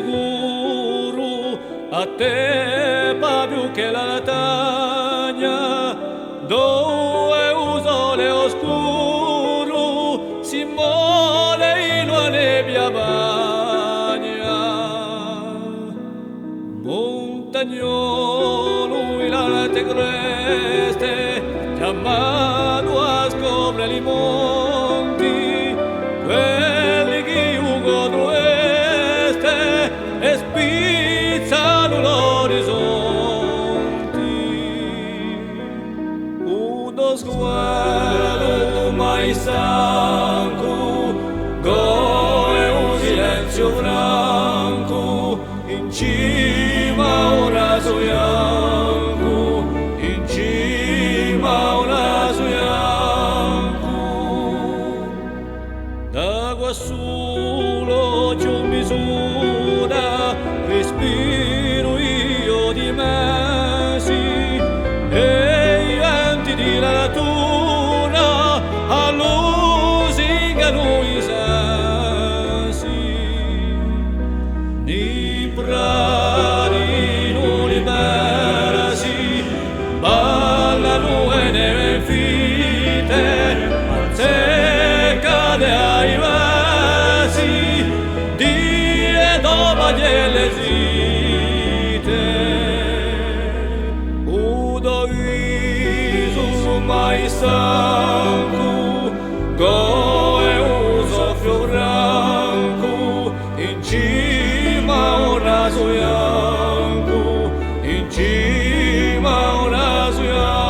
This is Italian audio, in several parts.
sicuro a te più che la latagna, dove un sole oscuro si muore in una nebbia bagna. Montagnolo in alte creste, chiamato a scoprire i monti, quelli che ugono este e spizzano l'orizzonti. Uno sguardo mai stanco, come un silenzio franco, in cima a un raso bianco, in cima a un raso bianco. Da quassù l'occhio misura, respiro io di mesi, e i venti di natura allusingano i sensi. Ni prati non libersi, ballano e ne fite, azzecate ai versi, di e dopo gliele zite. Udo viso mai stanco, come un soffio franco, in cima a un raso bianco, in cima a un raso bianco.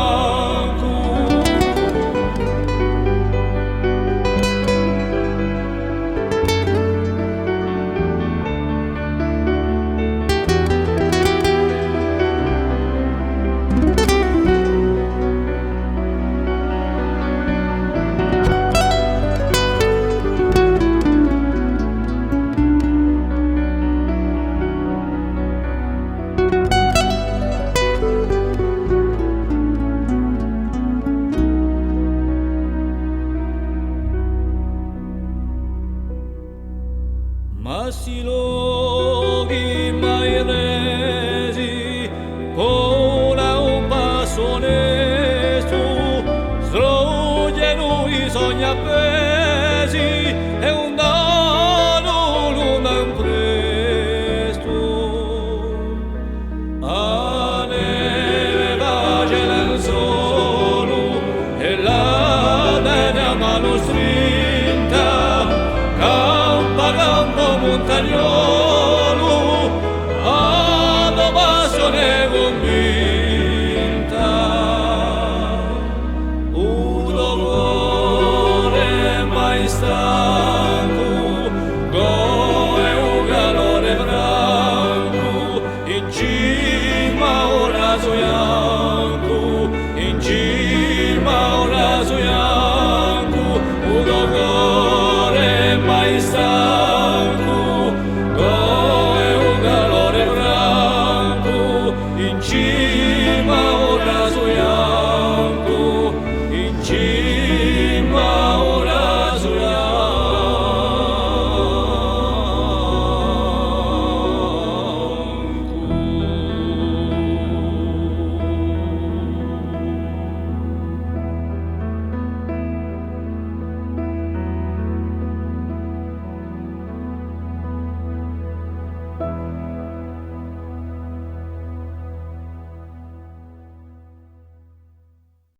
Ma si loghi mai resi, ora un passo onesto, strogliano i sogni appesi.